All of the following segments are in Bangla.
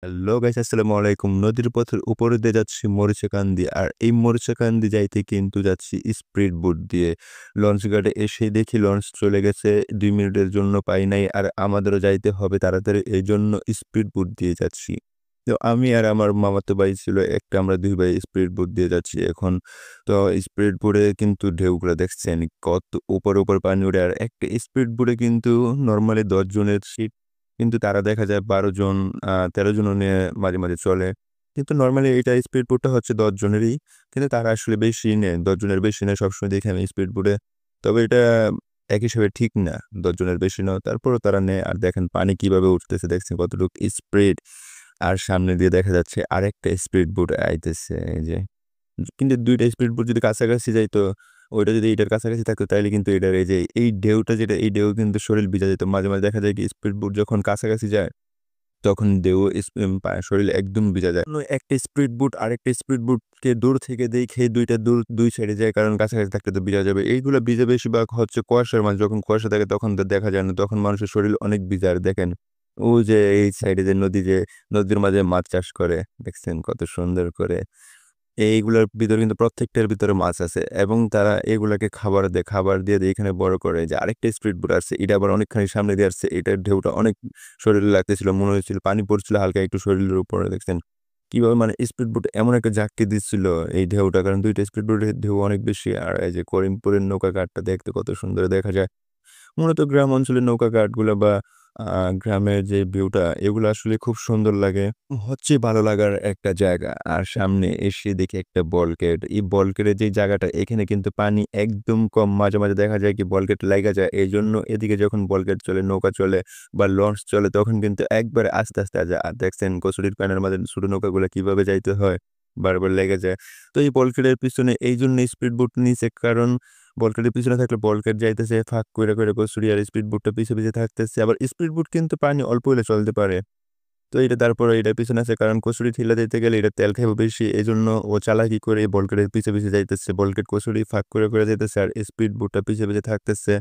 হ্যালো গাইস, আসসালামু আলাইকুম। নদীর পথের উপরে দিয়ে যাচ্ছি মরিচাকান্দি। আর এই মরিচাকান্দি যাইতে কিন্তু যাচ্ছি স্পিড বোট দিয়ে। লঞ্চ ঘাটে এসে দেখি লঞ্চ চলে গেছে। ২ মিনিটের জন্য পাই নাই। আর আমাদেরও যাইতে হবে তাড়াতাড়ি। এইজন্য স্পিড বোট দিয়ে যাচ্ছি। তো আমি আর আমার মামাতো ভাই ছিল একটা, আমরা ২ ভাই স্পিড বোট দিয়ে যাচ্ছি এখন। তো স্পিড বোটে কিন্তু ঢেউগুলা দেখছেন কত উপর পানি উঠে। আর একটা স্পিড বোটে কিন্তু নরমালি ১০ জনের সিট। কিন্তু তারা দেখা যায় ১২ জন ১৩ জনও নিয়ে মাঝে চলে। কিন্তু নরমালি এইটা স্পিড বোটটা হচ্ছে ১০ জনেরই। কিন্তু তারা আসলে বেশি নেয়। ১০ জনের বেশি নেয় সবসময় দেখি আমি স্পিড বোটে। তবে এটা এক হিসেবে ঠিক না। ১০ জনের বেশি নেওয়া। তারপরেও তারা নেয়। আর দেখেন পানি কিভাবে উঠতেছে দেখছেন কতটুকু স্পিড। আর সামনে দিয়ে দেখা যাচ্ছে আরেকটা স্পিড বোট আইতেছে এই যে। কিন্তু ২ টা স্পিড বোট যদি কাছাকাছি যাইতো, ওইটা যদি এইটার কাছাকাছি থাকতো তাইলে কিন্তু এটার এই যে এই ঢেউটা যেটা, এই ঢেউ কিন্তু শরীর ভিজা যেত। মাঝে দেখা যায় কি স্পিড বোট যখন কাছাকাছি যায়, তখন ঢেউ শরীর একদম ভিজা যায়। একটা স্পিড বোট আরেকটা স্পিড বোটকে দূর থেকে দেখে ২ টা ২ সাইডে যায়, কারণ কাছাকাছি থাকলে তো ভিজা যাবে। এইগুলা ভিজে বেশিরভাগ হচ্ছে কুয়াশার মাঝে। যখন কুয়াশা থাকে তখন তো দেখা যায় না। তখন মানুষের শরীর অনেক ভিজা। আর দেখেন ওই যে এই সাইডে যে নদী, যে নদীর মাঝে মাছ চাষ করে দেখছেন কত সুন্দর করে। এইগুলার ভিতরে কিন্তু প্রত্যেকটার ভিতরে মাছ আছে এবং তারা এগুলাকে খাবার দেয়। খাবার দিয়ে এখানে বড় করে। যে আরেকটা স্পিড বোট আসছে, এটা আবার অনেকখানি সামনে দিয়ে আসছে। এটার ঢেউটা অনেক শরীরে লাগতেছিল। মনে হয়েছিল পানি পড়ছিল হালকা একটু শরীরের উপরে। দেখছেন কিভাবে মানে স্পিড বোট এমন একটা ঝাঁকি দিচ্ছিল এই ঢেউটা, কারণ ২ টা স্পিড বোটের ঢেউ অনেক বেশি। আর এই যে করিমপুরের নৌকাঘাটটা দেখতে কত সুন্দর দেখা যায়। মূলত গ্রাম অঞ্চলের নৌকাঘাটগুলা বা গ্রামের যে ভিউটা, এগুলো আসলে খুব সুন্দর লাগে। হচ্ছে ভালো লাগার একটা জায়গা। আর সামনে এসে দেখি একটা বলকেট। এই বলকেটের যে জায়গাটা, এখানে কিন্তু পানি একদম কম। মাঝে দেখা যায় কি বলকেট লাইগা যায়। এজন্য এদিকে যখন বলকেট চলে, নৌকা চলে বা লঞ্চ চলে, তখন কিন্তু একবারে আস্তে যায়। আর দেখছেন কচুরির প্যানের মাঝে ছোট নৌকাগুলা কিভাবে যাইতে হয়, বারবার লেগে যায়। তো এই বলকেটের পিছনে এইজন্য স্পিড বোট নিছে, কারণ বলকেটের পিছনে থাকলে বলকেট যাইতেছে ফাঁক কইরা কচুরি, আর স্পিড বোটটা পিছে থাকতেছে। আবার স্পিড বোট কিন্তু পানি অল্প হইলে চলতে পারে। তো এটা তারপরে এটার পিছনে আছে, কারণ কচুরি ঠেলা দিতে গেলে এটা তেল খাইবে বেশি। এজন্য ও চালাকি করে বলকেটের পিছে যাইতেছে। বলকেট কচুরি ফাঁক করে যাইতেছে, আর স্পিড বোটটা পিছে থাকতেছে।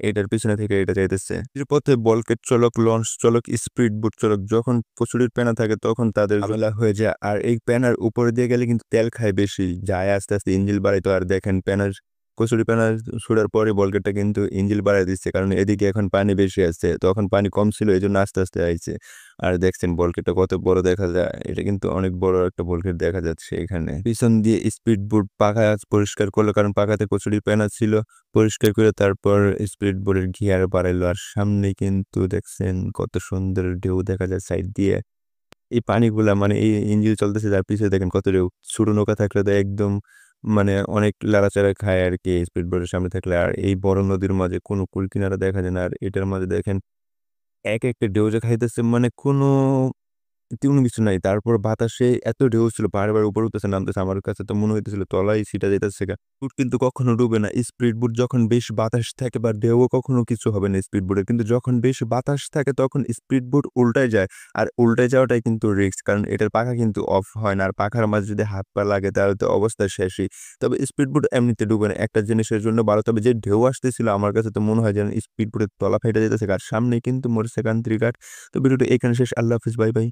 এটার পিছনে থেকে এটা যাইতেছে। এর পথে বলকেট চলক, লঞ্চ চলক, স্পিড বোট চলক, যখন কচুরির প্যানা থাকে তখন তাদের ঝামেলা হয়ে যায়। আর এই প্যানার উপরে দিয়ে গেলে কিন্তু তেল খায় বেশি। যায় আস্তে ইঞ্জিল বাড়াইতো। আর দেখেন প্যানার কচুরি প্যানা ছুড়ার পরে বলকেটটা কিন্তু ইঞ্জিল বাড়ায় দিচ্ছে, কারণ এদিকে এখন পানি বেশি আছে। তখন পানি কম ছিল, এজন্য আস্তে আইছে। আর দেখছেন বলকেটটা কত বড় দেখা যায়। এটা কিন্তু অনেক বড় একটা বলকেট দেখা যাচ্ছে এখানে। পিছন দিয়ে স্পিড বোট পাখা পরিষ্কার করলো, কারণ পাখাতে কচুরির প্যানা ছিল। পরিষ্কার করে তারপর স্পিড বোটের গিয়ার বাড়াইলো। আর সামনে কিন্তু দেখছেন কত সুন্দর ঢেউ দেখা যায় সাইড দিয়ে। এই পানিগুলা মানে এই ইঞ্জিন চলতেছে, যার পিছে দেখেন কত ঢেউ। ছোট নৌকা থাকলে তো একদম মানে অনেক লাড়াচাড়া খায় আরকি স্পিড বোটের সামনে থাকলে। আর এই বড় নদীর মাঝে কোনো কুল কিনারা দেখা যায় না। আর এটার মাঝে দেখেন একটা ঢেউ যে খাইতেছে, মানে কোনো তেমন কিছু নাই। তারপর বাতাসে এত ঢেউ ছিল, বারবার উপরে উঠতেছে নামতেছে। আমার কাছে তো মনে হইতেছিল তলায় ছিটা যাইতেছে গা। বুট কিন্তু কখনো ডুবে না। স্পিড বুট যখন বেশ বাতাস থাকে বা ঢেউও কখনো কিছু হবে না স্পিড বুটের। কিন্তু যখন বেশ বাতাস থাকে তখন স্পিড বুট উল্টায় যায়। আর উল্টায় যাওয়াটাই কিন্তু রিস্ক। কারণ এটার পাখা কিন্তু অফ হয় না। আর পাখার মাঝে যদি হাত পা লাগে তাহলে তো অবস্থা শেষই। তবে স্পিড বুট এমনিতে ডুবে না। একটা জিনিসের জন্য ভালো। তবে যে ঢেউ আসতেছিল আমার কাছে তো মনে হয় যেন স্পিড বুটের তলা ফাইটা যাইতেছে। আর সামনেই কিন্তু মরিচা কান্ত্রী ঘাট। তো ভিডিওটা এখানে শেষ। আল্লাহ হাফেজ। বাই।